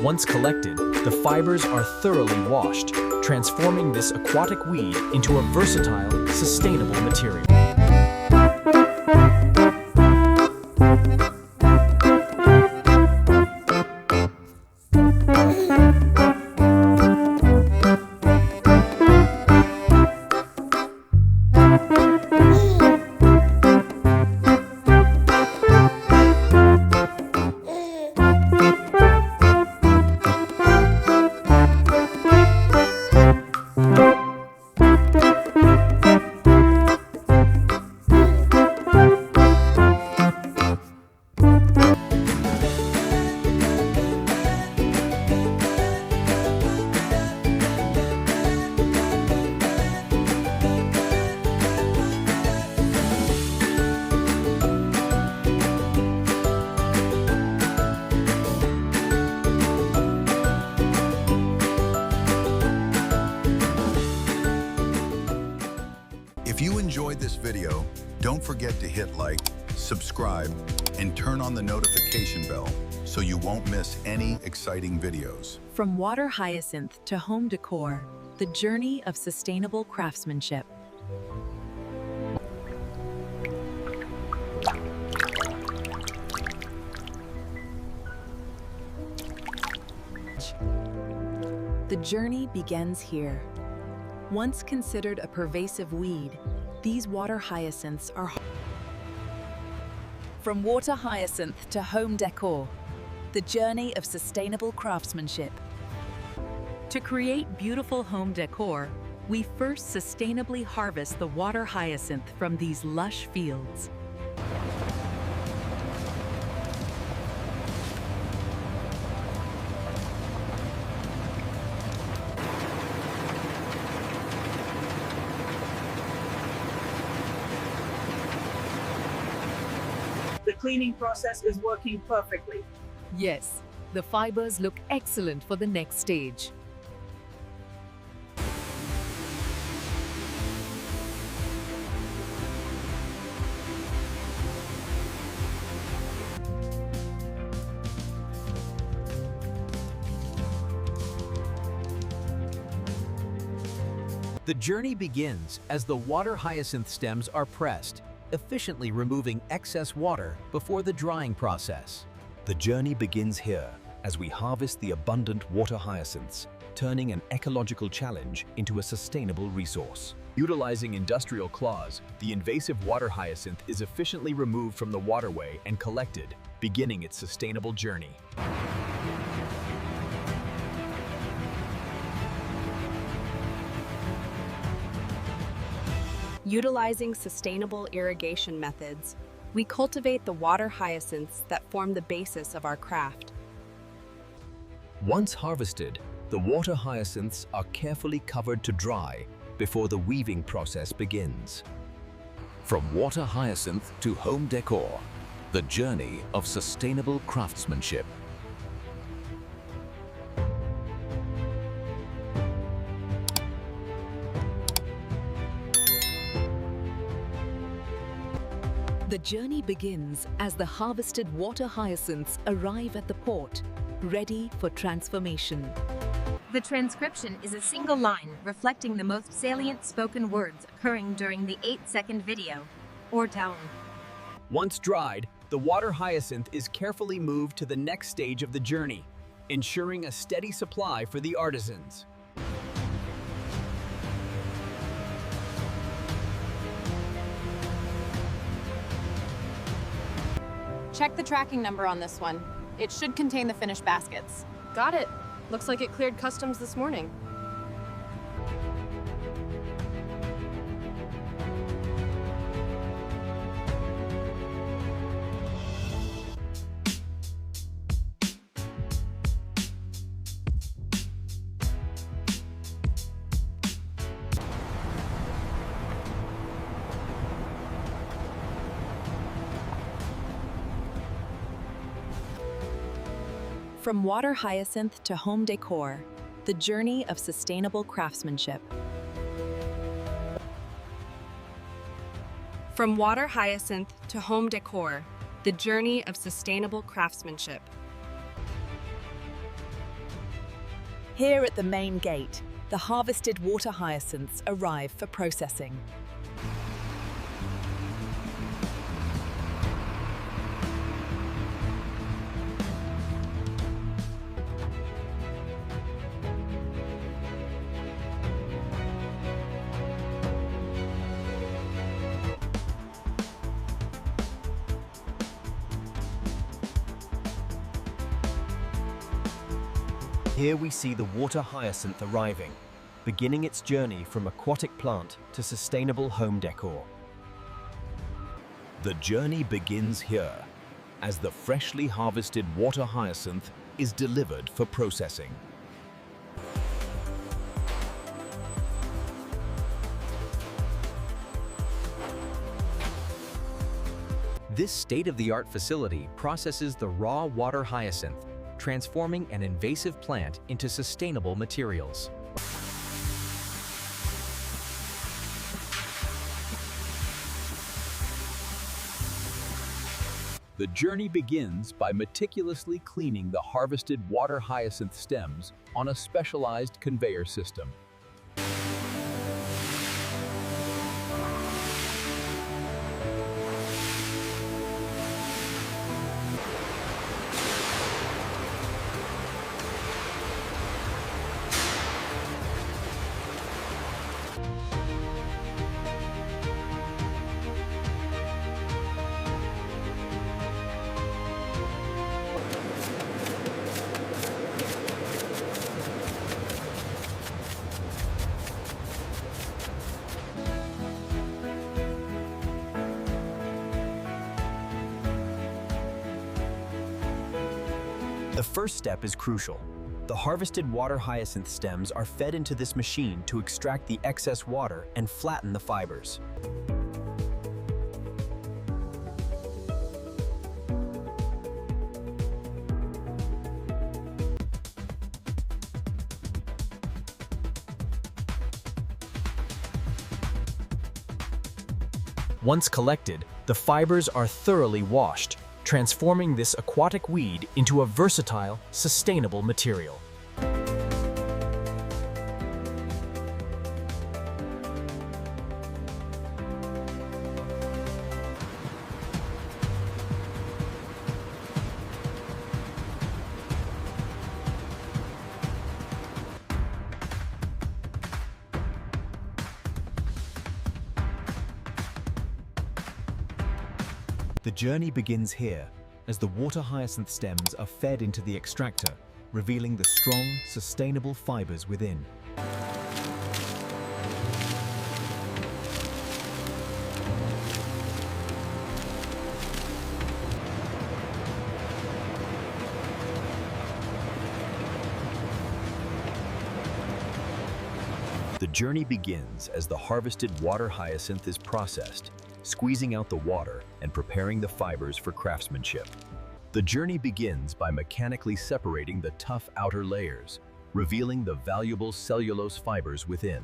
Once collected, the fibers are thoroughly washed, transforming this aquatic weed into a versatile, sustainable material. If you enjoyed this video, don't forget to hit like, subscribe, and turn on the notification bell so you won't miss any exciting videos. From water hyacinth to home decor, the journey of sustainable craftsmanship. The journey begins here. Once considered a pervasive weed, these water hyacinths are... From water hyacinth to home decor, the journey of sustainable craftsmanship. To create beautiful home decor, we first sustainably harvest the water hyacinth from these lush fields. The cleaning process is working perfectly. Yes, the fibers look excellent for the next stage. The journey begins as the water hyacinth stems are pressed, efficiently removing excess water before the drying process. The journey begins here as we harvest the abundant water hyacinths, turning an ecological challenge into a sustainable resource. Utilizing industrial claws, the invasive water hyacinth is efficiently removed from the waterway and collected, beginning its sustainable journey. Utilizing sustainable irrigation methods, we cultivate the water hyacinths that form the basis of our craft. Once harvested, the water hyacinths are carefully covered to dry before the weaving process begins. From water hyacinth to home decor, the journey of sustainable craftsmanship. The journey begins as the harvested water hyacinths arrive at the port, ready for transformation. The transcription is a single line reflecting the most salient spoken words occurring during the 8-second video, or tone. Once dried, the water hyacinth is carefully moved to the next stage of the journey, ensuring a steady supply for the artisans. Check the tracking number on this one. It should contain the finished baskets. Got it. Looks like it cleared customs this morning. From water hyacinth to home decor, the journey of sustainable craftsmanship. From water hyacinth to home decor, the journey of sustainable craftsmanship. Here at the main gate, the harvested water hyacinths arrive for processing. Here we see the water hyacinth arriving, beginning its journey from aquatic plant to sustainable home decor. The journey begins here, as the freshly harvested water hyacinth is delivered for processing. This state-of-the-art facility processes the raw water hyacinth, transforming an invasive plant into sustainable materials. The journey begins by meticulously cleaning the harvested water hyacinth stems on a specialized conveyor system. The first step is crucial. The harvested water hyacinth stems are fed into this machine to extract the excess water and flatten the fibers. Once collected, the fibers are thoroughly washed, transforming this aquatic weed into a versatile, sustainable material. The journey begins here, as the water hyacinth stems are fed into the extractor, revealing the strong, sustainable fibers within. The journey begins as the harvested water hyacinth is processed, squeezing out the water and preparing the fibers for craftsmanship. The journey begins by mechanically separating the tough outer layers, revealing the valuable cellulose fibers within.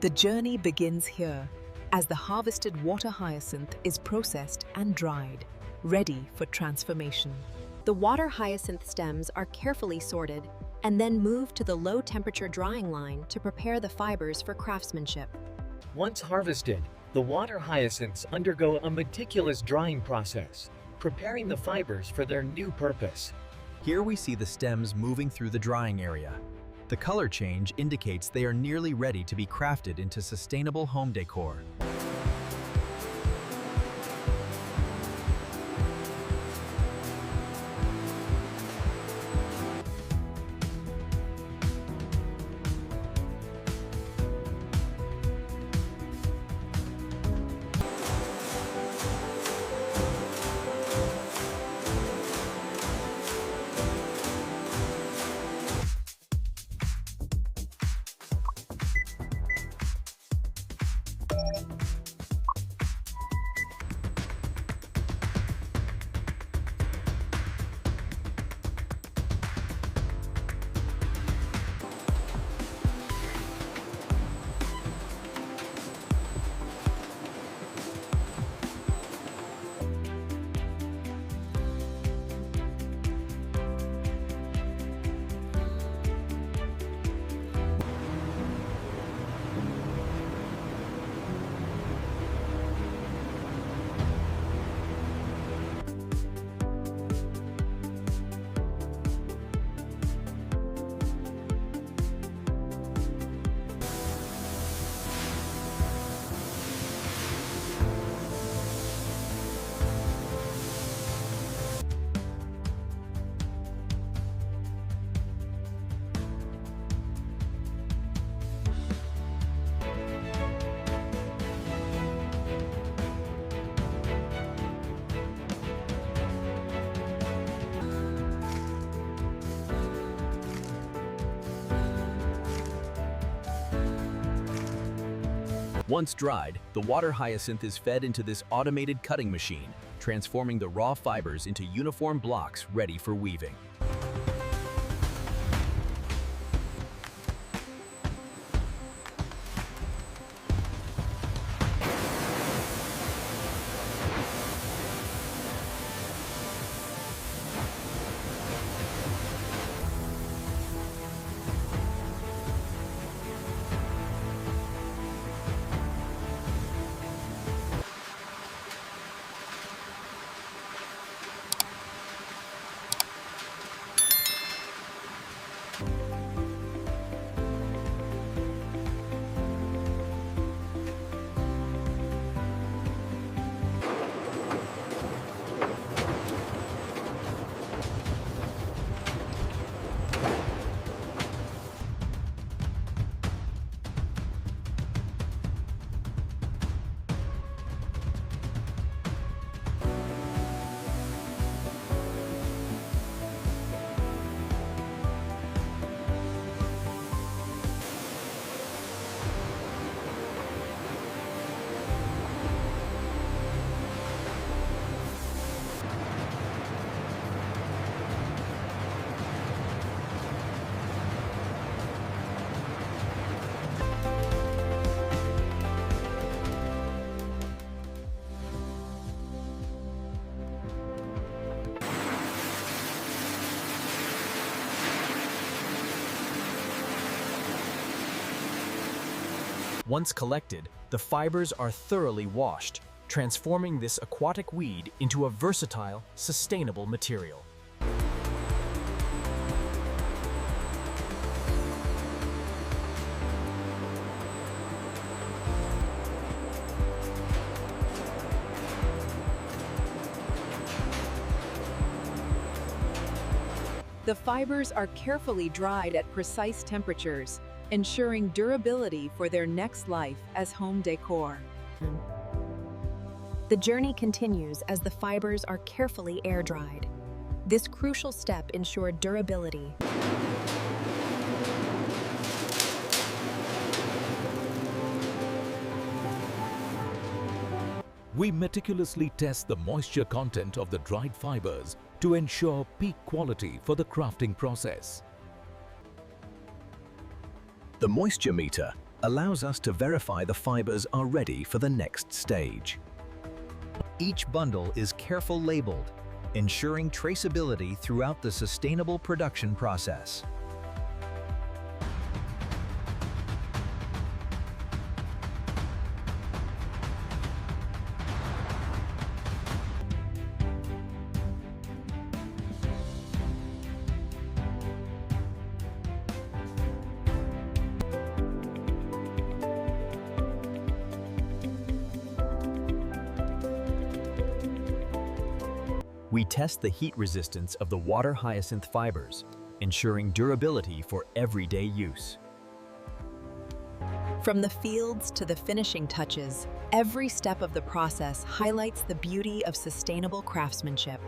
The journey begins here, as the harvested water hyacinth is processed and dried, ready for transformation. The water hyacinth stems are carefully sorted and then moved to the low-temperature drying line to prepare the fibers for craftsmanship. Once harvested, the water hyacinths undergo a meticulous drying process, preparing the fibers for their new purpose. Here we see the stems moving through the drying area. The color change indicates they are nearly ready to be crafted into sustainable home decor. Once dried, the water hyacinth is fed into this automated cutting machine, transforming the raw fibers into uniform blocks ready for weaving. Once collected, the fibers are thoroughly washed, transforming this aquatic weed into a versatile, sustainable material. The fibers are carefully dried at precise temperatures, ensuring durability for their next life as home decor. The journey continues as the fibers are carefully air-dried. This crucial step ensured durability. We meticulously test the moisture content of the dried fibers to ensure peak quality for the crafting process. The moisture meter allows us to verify the fibers are ready for the next stage. Each bundle is carefully labeled, ensuring traceability throughout the sustainable production process. We test the heat resistance of the water hyacinth fibers, ensuring durability for everyday use. From the fields to the finishing touches, every step of the process highlights the beauty of sustainable craftsmanship.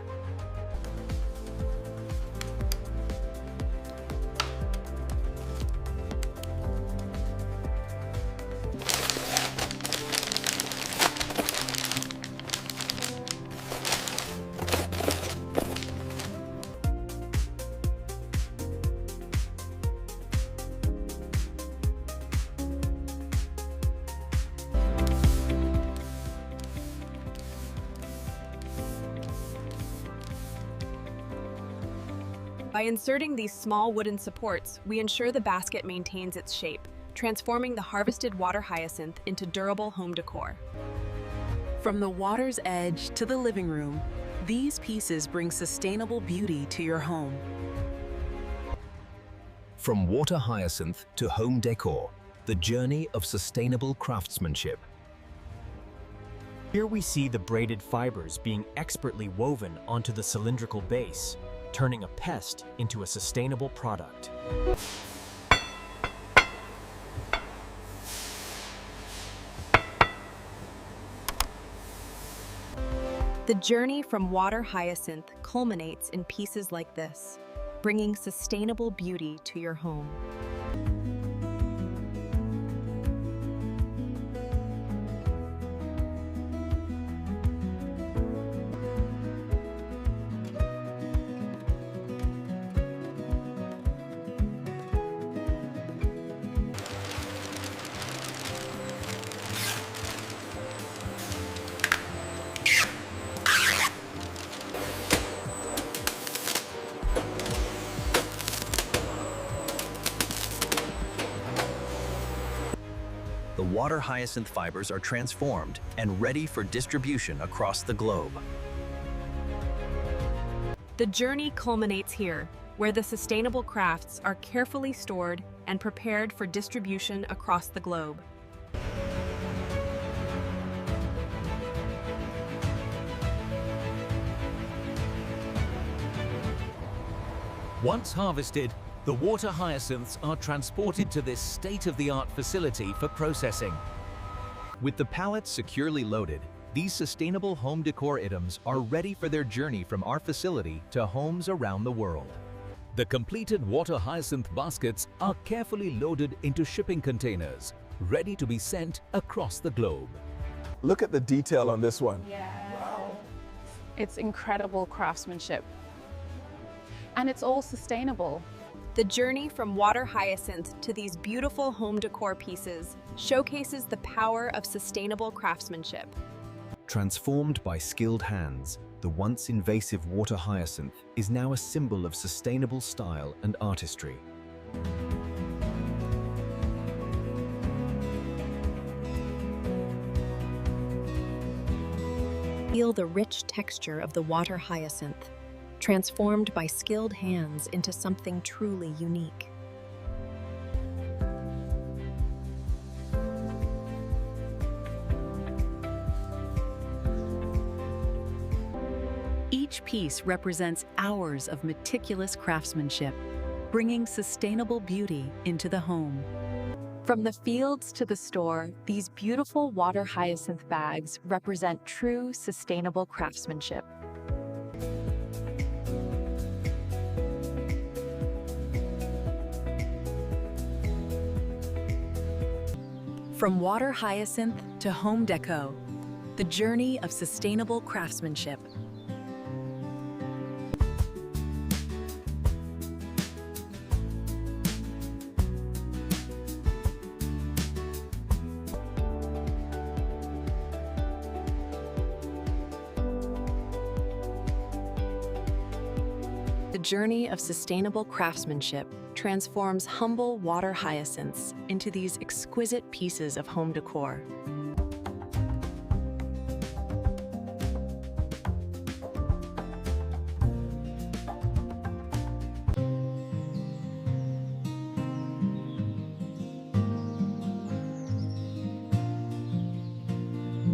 By inserting these small wooden supports, we ensure the basket maintains its shape, transforming the harvested water hyacinth into durable home decor. From the water's edge to the living room, these pieces bring sustainable beauty to your home. From water hyacinth to home decor, the journey of sustainable craftsmanship. Here we see the braided fibers being expertly woven onto the cylindrical base, turning a pest into a sustainable product. The journey from water hyacinth culminates in pieces like this, bringing sustainable beauty to your home. water hyacinth fibers are transformed and ready for distribution across the globe. The journey culminates here, where the sustainable crafts are carefully stored and prepared for distribution across the globe. Once harvested, the water hyacinths are transported to this state-of-the-art facility for processing. With the pallets securely loaded, these sustainable home decor items are ready for their journey from our facility to homes around the world. The completed water hyacinth baskets are carefully loaded into shipping containers, ready to be sent across the globe. Look at the detail on this one. Yeah. Wow. It's incredible craftsmanship. And it's all sustainable. The journey from water hyacinth to these beautiful home decor pieces showcases the power of sustainable craftsmanship. Transformed by skilled hands, the once invasive water hyacinth is now a symbol of sustainable style and artistry. Feel the rich texture of the water hyacinth, transformed by skilled hands into something truly unique. Each piece represents hours of meticulous craftsmanship, bringing sustainable beauty into the home. From the fields to the store, these beautiful water hyacinth bags represent true sustainable craftsmanship. From water hyacinth to home deco, the journey of sustainable craftsmanship. The journey of sustainable craftsmanship transforms humble water hyacinths into these exquisite pieces of home decor.